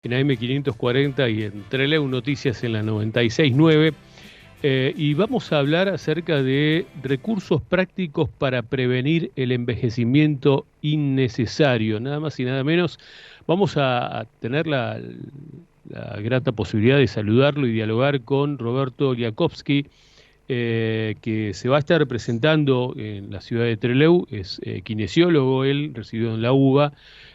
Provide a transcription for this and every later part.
en AM540 y en Trelew Noticias en la 96.9. Y vamos a hablar acerca de recursos prácticos para prevenir el envejecimiento innecesario, nada más y nada menos. Vamos a tener la grata posibilidad de saludarlo y dialogar con Roberto Liakowski, que se va a estar presentando en la ciudad de Trelew. Es kinesiólogo, él residió en la UBA,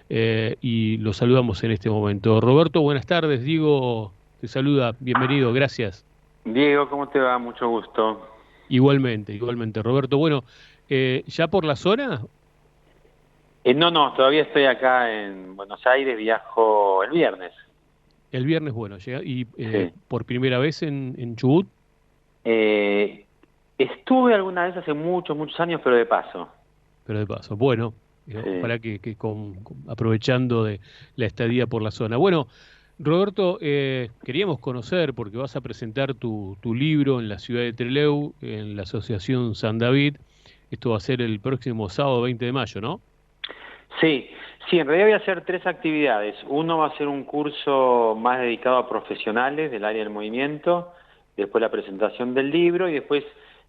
y lo saludamos en este momento. Roberto, buenas tardes. Diego te saluda, bienvenido, gracias. Diego, ¿cómo te va? Mucho gusto. Igualmente, igualmente, Roberto. Bueno, ¿ya por la zona? No, todavía estoy acá en Buenos Aires, viajo el viernes. El viernes, bueno, llega, y Sí. por primera vez en Chubut, Eh, Estuve alguna vez hace muchos años, pero de paso. pero de paso. Bueno, Sí. ojalá que aprovechando de la estadía por la zona. Bueno, Roberto, queríamos conocer, porque vas a presentar tu libro en la ciudad de Trelew, en la Asociación San David. Esto va a ser el próximo sábado 20 de mayo, ¿no? Sí, sí, en realidad voy a hacer tres actividades. Uno va a ser un curso más dedicado a profesionales del área del movimiento, después la presentación del libro y después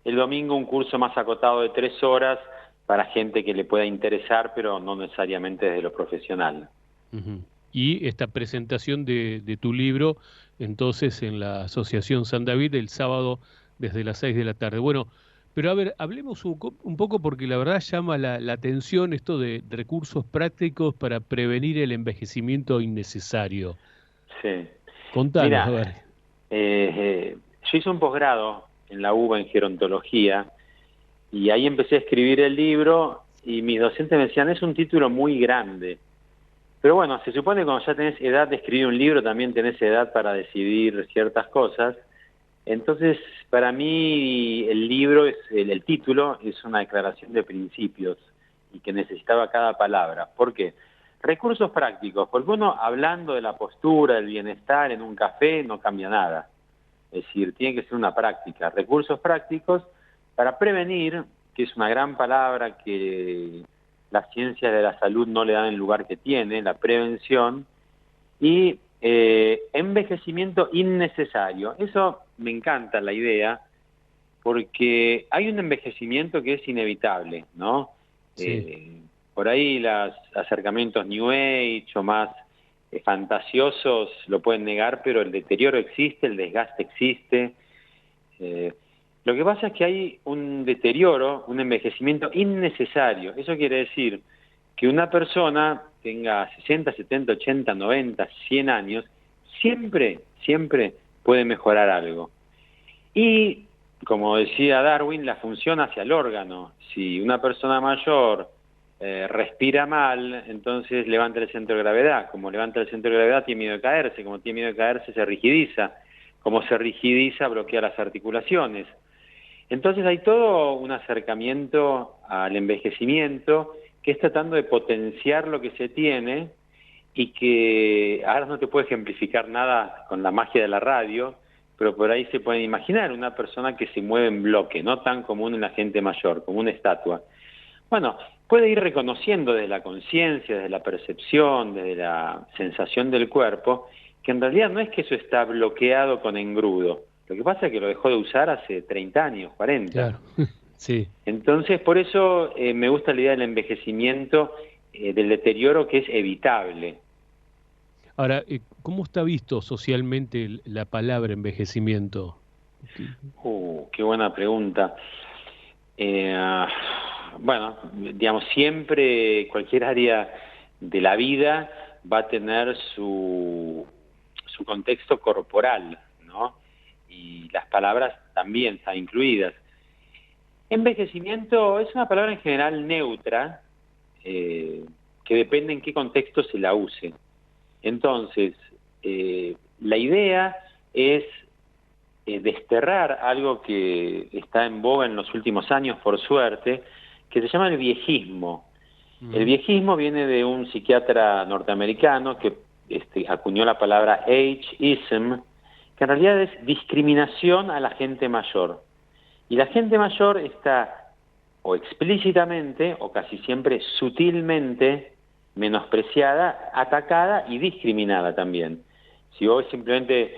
el domingo un curso más acotado de 3 horas para gente que le pueda interesar, pero no necesariamente desde lo profesional. Ujú. Y esta presentación de tu libro, entonces, en la Asociación San David, el sábado desde las 6 de la tarde. Bueno, pero a ver, hablemos un poco porque la verdad llama la atención esto de recursos prácticos para prevenir el envejecimiento innecesario. Sí. Contanos, a Mira, ver. yo hice un posgrado en la UBA en gerontología y ahí empecé a escribir el libro y mis docentes me decían, es un título muy grande. Pero bueno, se supone que cuando ya tenés edad de escribir un libro también tenés edad para decidir ciertas cosas. Entonces, para mí el libro, el título es una declaración de principios y que necesitaba cada palabra. ¿Por qué? Recursos prácticos, porque uno hablando de la postura, del bienestar en un café no cambia nada. Es decir, tiene que ser una práctica. Recursos prácticos para prevenir, que es una gran palabra que las ciencias de la salud no le dan el lugar que tiene, la prevención, y envejecimiento innecesario. Eso me encanta la idea, porque hay un envejecimiento que es inevitable, ¿no? Sí. Eh, por ahí los acercamientos New Age o más fantasiosos lo pueden negar, pero el deterioro existe, el desgaste existe. Eh, lo que pasa es que hay un deterioro, un envejecimiento innecesario. Eso quiere decir que una persona tenga 60, 70, 80, 90, 100 años, siempre puede mejorar algo. Y, como decía Darwin, la función hacia el órgano. Si una persona mayor respira mal, entonces levanta el centro de gravedad. Como levanta el centro de gravedad, tiene miedo de caerse. Como tiene miedo de caerse, se rigidiza. Como se rigidiza, bloquea las articulaciones. Entonces hay todo un acercamiento al envejecimiento que es tratando de potenciar lo que se tiene y que ahora no te puedo ejemplificar nada con la magia de la radio, pero por ahí se pueden imaginar una persona que se mueve en bloque, no tan común en la gente mayor, como una estatua. Bueno, puede ir reconociendo desde la conciencia, desde la percepción, desde la sensación del cuerpo, que en realidad no es que eso está bloqueado con engrudo. Lo que pasa es que lo dejó de usar hace 30 años, 40. Claro, sí. Entonces, por eso me gusta la idea del envejecimiento, del deterioro que es evitable. Ahora, ¿cómo está visto socialmente la palabra envejecimiento? Qué buena pregunta. Eh, bueno, digamos, siempre cualquier área de la vida va a tener su contexto corporal, ¿no? Y las palabras también están incluidas. Envejecimiento es una palabra en general neutra, eh, que depende en qué contexto se la use. Entonces, la idea es desterrar algo que está en boga en los últimos años, por suerte, que se llama el viejismo. El Ujú. viejismo viene de un psiquiatra norteamericano que acuñó la palabra ageism, que en realidad es discriminación a la gente mayor. Y la gente mayor está o explícitamente o casi siempre sutilmente menospreciada, atacada y discriminada también. Si vos simplemente,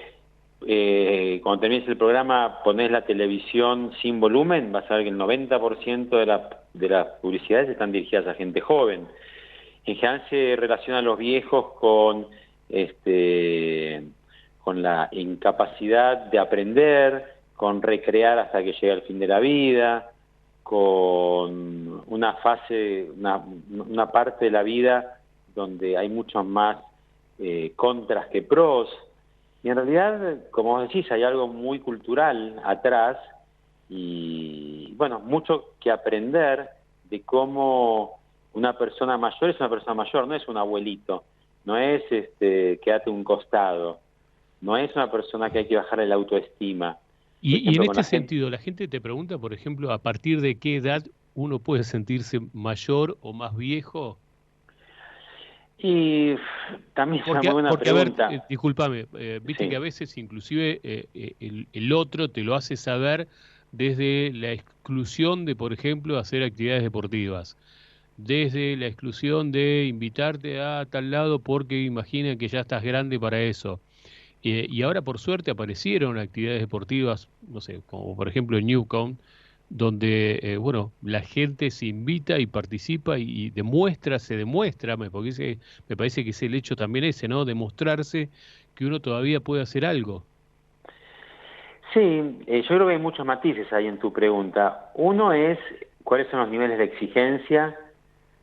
cuando termines el programa, ponés la televisión sin volumen, vas a ver que el 90% de las publicidades están dirigidas a gente joven. En general se relaciona a los viejos con la incapacidad de aprender, con recrear hasta que llega el fin de la vida, con una parte de la vida donde hay muchos más contras que pros. Y en realidad, como vos decís, hay algo muy cultural atrás y, bueno, mucho que aprender de cómo una persona mayor es una persona mayor, no es un abuelito, no es quédate un costado, no es una persona que hay que bajarle la autoestima. Por Y en ejemplo, con este la gente. sentido, la gente te pregunta, por ejemplo, ¿a partir de qué edad uno puede sentirse mayor o más viejo? Y también es una muy Porque, buena porque a ver, pregunta. discúlpame, viste que Sí, a veces inclusive el otro te lo hace saber desde la exclusión de, por ejemplo, hacer actividades deportivas, desde la exclusión de invitarte a tal lado porque imagina que ya estás grande para eso. Y ahora por suerte aparecieron actividades deportivas, no sé, como por ejemplo en Newcomb, donde bueno, la gente se invita y participa y demuestra, se demuestra, me parece que es el hecho también ese, ¿no? Demostrarse que uno todavía puede hacer algo. sí, yo creo que hay muchos matices ahí en tu pregunta. Uno es cuáles son los niveles de exigencia,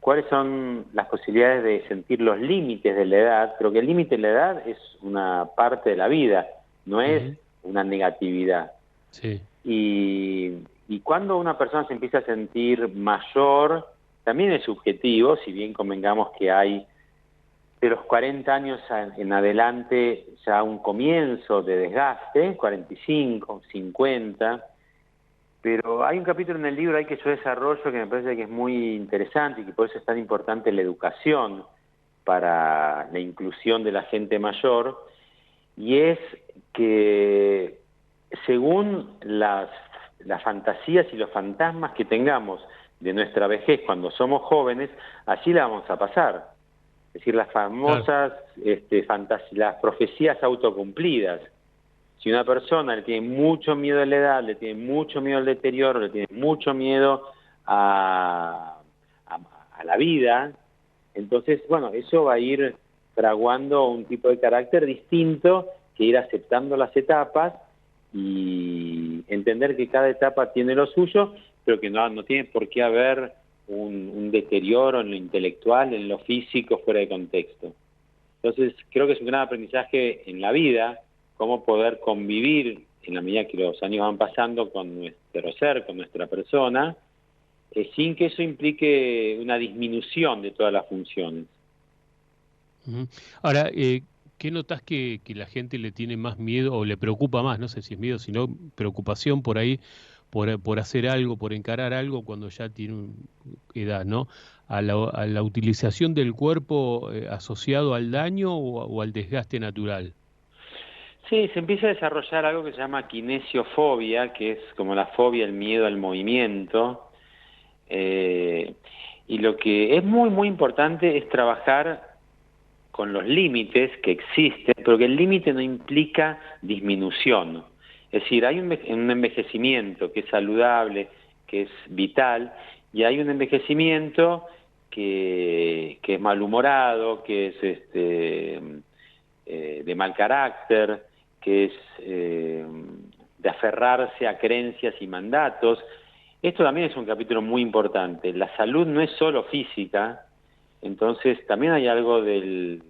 cuáles son las posibilidades de sentir los límites de la edad, pero que el límite de la edad es una parte de la vida, no es Ujú. una negatividad. Sí, Y cuando una persona se empieza a sentir mayor, también es subjetivo, si bien convengamos que hay de los 40 años en adelante ya un comienzo de desgaste, 45, 50, pero hay un capítulo en el libro ahí que yo desarrollo que me parece que es muy interesante y que por eso es tan importante la educación para la inclusión de la gente mayor, y es que según las fantasías y los fantasmas que tengamos de nuestra vejez cuando somos jóvenes, así la vamos a pasar. Es decir, las claro. famosas las profecías autocumplidas. Si una persona le tiene mucho miedo a la edad, le tiene mucho miedo al deterioro, le tiene mucho miedo a la vida, entonces, bueno, eso va a ir fraguando un tipo de carácter distinto, que ir aceptando las etapas y entender que cada etapa tiene lo suyo, pero que no tiene por qué haber un deterioro en lo intelectual, en lo físico, fuera de contexto. Entonces, creo que es un gran aprendizaje en la vida, cómo poder convivir en la medida que los años van pasando con nuestro ser, con nuestra persona, sin que eso implique una disminución de todas las funciones. Ujú. Ahora, ¿qué notas que la gente le tiene más miedo o le preocupa más? No sé si es miedo, sino preocupación por ahí, por hacer algo, por encarar algo cuando ya tiene edad, ¿no? A la utilización del cuerpo asociado al daño o al desgaste natural. Sí, se empieza a desarrollar algo que se llama kinesiofobia, que es como la fobia, el miedo al movimiento. Eh, y lo que es muy, muy importante es trabajar con los límites que existen, pero que el límite no implica disminución. Es decir, hay un envejecimiento que es saludable, que es vital, y hay un envejecimiento que es malhumorado, que es de mal carácter, que es de aferrarse a creencias y mandatos. Esto también es un capítulo muy importante. La salud no es solo física, entonces también hay algo del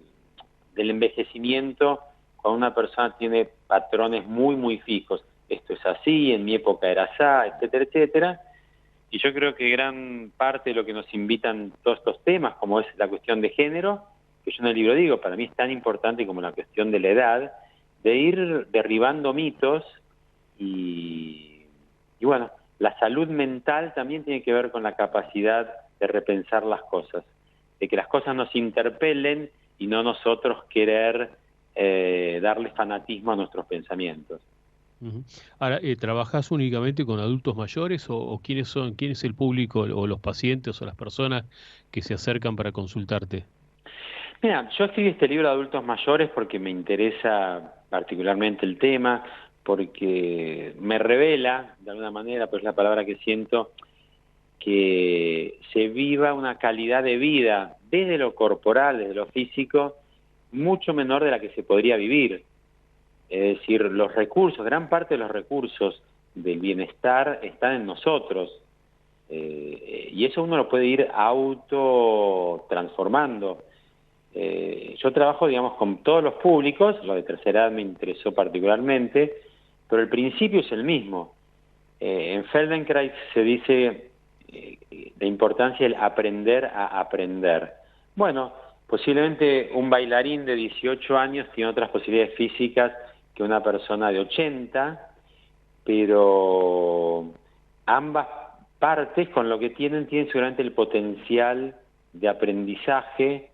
envejecimiento cuando una persona tiene patrones muy, muy fijos. Esto es así, en mi época era así, etcétera, etcétera. Y yo creo que gran parte de lo que nos invitan todos estos temas, como es la cuestión de género, que yo en el libro digo, para mí es tan importante como la cuestión de la edad, de ir derribando mitos y bueno, la salud mental también tiene que ver con la capacidad de repensar las cosas, de que las cosas nos interpelen y no nosotros querer darle fanatismo a nuestros pensamientos. Ujú. Ahora, ¿trabajás únicamente con adultos mayores o quiénes son, quién es el público o los pacientes o las personas que se acercan para consultarte? Mira, yo escribí este libro de adultos mayores porque me interesa particularmente el tema, porque me revela, de alguna manera, pues es la palabra que siento, que se viva una calidad de vida desde lo corporal, desde lo físico, mucho menor de la que se podría vivir. Es decir, los recursos, gran parte de los recursos del bienestar están en nosotros. Y eso uno lo puede ir auto transformando. Yo trabajo, digamos, con todos los públicos, lo de tercera edad me interesó particularmente, pero el principio es el mismo. En Feldenkrais se dice la importancia del aprender a aprender. Bueno, posiblemente un bailarín de 18 años tiene otras posibilidades físicas que una persona de 80, pero ambas partes con lo que tienen seguramente el potencial de aprendizaje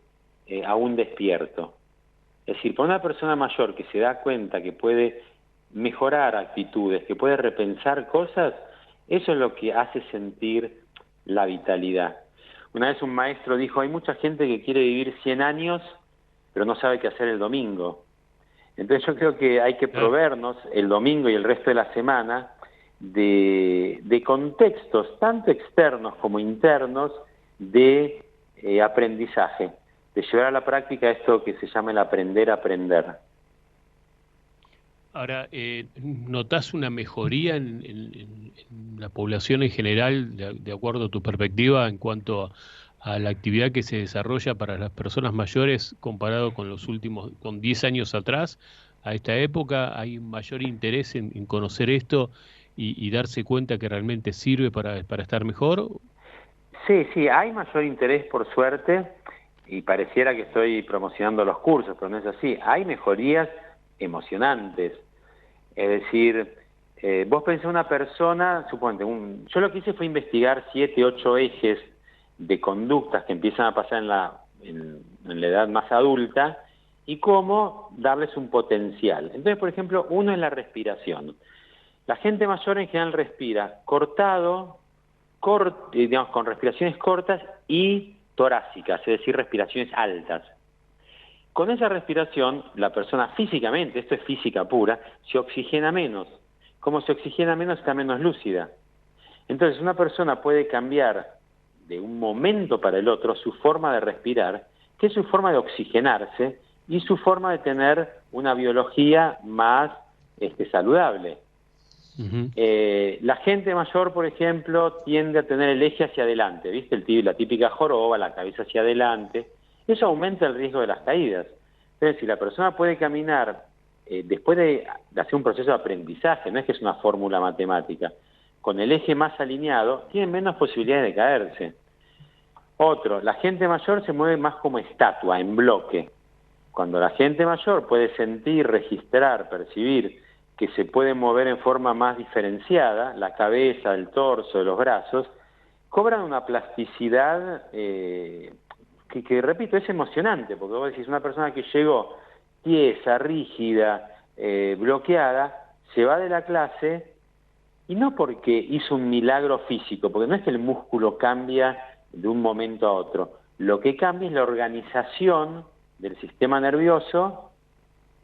aún despierto. Es decir, para una persona mayor que se da cuenta que puede mejorar actitudes, que puede repensar cosas, eso es lo que hace sentir la vitalidad. Una vez un maestro dijo, hay mucha gente que quiere vivir 100 años, pero no sabe qué hacer el domingo. Entonces yo creo que hay que proveernos el domingo y el resto de la semana de contextos, tanto externos como internos, de aprendizaje, de llevar a la práctica esto que se llama el aprender a aprender. Ahora, ¿notás una mejoría en la población en general, de acuerdo a tu perspectiva, en cuanto a la actividad que se desarrolla para las personas mayores comparado con con 10 años atrás, a esta época? ¿Hay un mayor interés en conocer esto y darse cuenta que realmente sirve para estar mejor? Sí, hay mayor interés por suerte y pareciera que estoy promocionando los cursos, pero no es así. Hay mejorías emocionantes. Es decir, vos pensás una persona, suponte, yo lo que hice fue investigar 7, 8 ejes de conductas que empiezan a pasar en la edad más adulta y cómo darles un potencial. Entonces, por ejemplo, uno es la respiración. La gente mayor en general respira cortado, digamos, con respiraciones cortas y torácicas, es decir, respiraciones altas. Con esa respiración, la persona físicamente, esto es física pura, se oxigena menos. Como se oxigena menos, está menos lúcida. Entonces, una persona puede cambiar de un momento para el otro su forma de respirar, que es su forma de oxigenarse y su forma de tener una biología más saludable. Uh-huh. La gente mayor, por ejemplo, tiende a tener el eje hacia adelante, ¿viste? La típica joroba, la cabeza hacia adelante. Eso aumenta el riesgo de las caídas. Entonces, si la persona puede caminar después de hacer un proceso de aprendizaje, no es que es una fórmula matemática, con el eje más alineado, tiene menos posibilidades de caerse. Otro, la gente mayor se mueve más como estatua, en bloque. Cuando la gente mayor puede sentir, registrar, percibir que se puede mover en forma más diferenciada, la cabeza, el torso, los brazos, cobran una plasticidad que, repito, es emocionante, porque vos decís, una persona que llegó tiesa, rígida, bloqueada, se va de la clase, y no porque hizo un milagro físico, porque no es que el músculo cambia de un momento a otro, lo que cambia es la organización del sistema nervioso,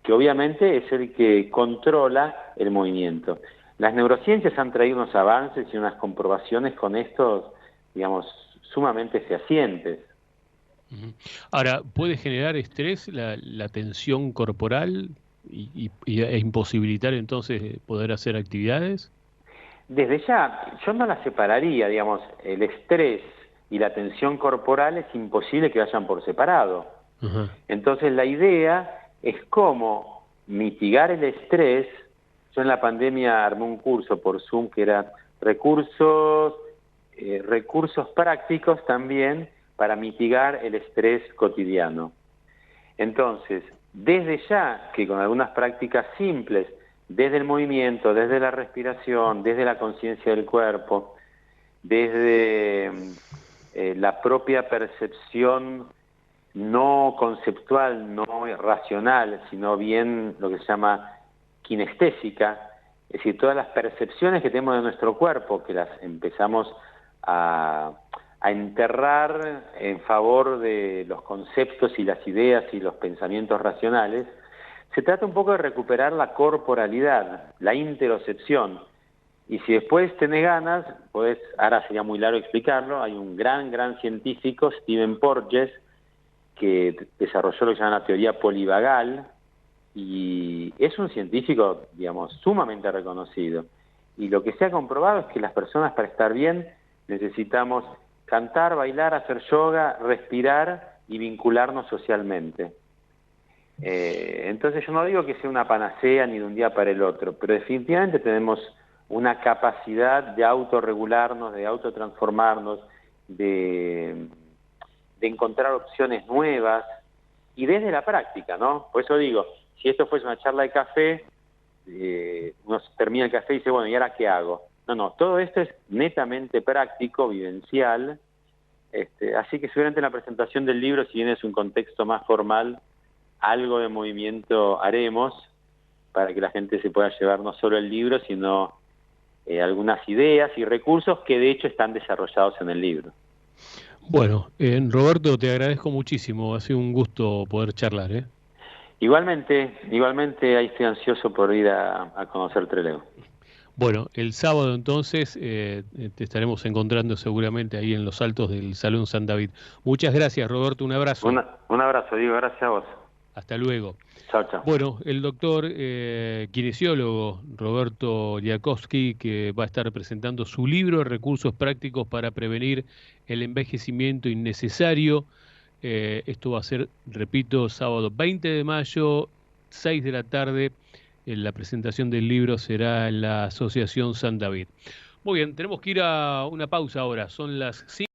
que obviamente es el que controla el movimiento. Las neurociencias han traído unos avances y unas comprobaciones con estos, digamos, sumamente fehacientes. Ahora, ¿puede generar estrés la tensión corporal e imposibilitar entonces poder hacer actividades? Desde ya, yo no la separaría, digamos, el estrés y la tensión corporal es imposible que vayan por separado. Uh-huh. Entonces la idea es cómo mitigar el estrés. Yo en la pandemia armé un curso por Zoom que era recursos prácticos también para mitigar el estrés cotidiano. Entonces, desde ya que con algunas prácticas simples, desde el movimiento, desde la respiración, desde la conciencia del cuerpo, desde la propia percepción no conceptual, no racional, sino bien lo que se llama kinestésica, es decir, todas las percepciones que tenemos de nuestro cuerpo, que las empezamos a a enterrar en favor de los conceptos y las ideas y los pensamientos racionales. Se trata un poco de recuperar la corporalidad, la interocepción. Y si después tenés ganas, ahora sería muy largo explicarlo, hay un gran científico, Stephen Porges, que desarrolló lo que se llama la teoría polivagal, y es un científico, digamos, sumamente reconocido. Y lo que se ha comprobado es que las personas, para estar bien, necesitamos cantar, bailar, hacer yoga, respirar y vincularnos socialmente. Entonces yo no digo que sea una panacea ni de un día para el otro, pero definitivamente tenemos una capacidad de autorregularnos, de autotransformarnos, de encontrar opciones nuevas, y desde la práctica, ¿no? Por eso digo, si esto fuese una charla de café, uno termina el café y dice, bueno, ¿y ahora qué hago? No, todo esto es netamente práctico, vivencial, así que seguramente en la presentación del libro, si bien es un contexto más formal, algo de movimiento haremos para que la gente se pueda llevar no solo el libro, sino algunas ideas y recursos que de hecho están desarrollados en el libro. Bueno, Roberto, te agradezco muchísimo, ha sido un gusto poder charlar, ¿eh? Igualmente, ahí estoy ansioso por ir a conocer Trelew. Bueno, el sábado entonces te estaremos encontrando seguramente ahí en los altos del Salón San David. Muchas gracias, Roberto, un abrazo. Un abrazo, Diego, gracias a vos. Hasta luego. Chao. Bueno, el doctor kinesiólogo Roberto Liakowski, que va a estar presentando su libro Recursos prácticos para prevenir el envejecimiento innecesario. Esto va a ser, repito, sábado 20 de mayo, 6 de la tarde. La presentación del libro será en la Asociación San David. Muy bien, tenemos que ir a una pausa ahora. Son las 5.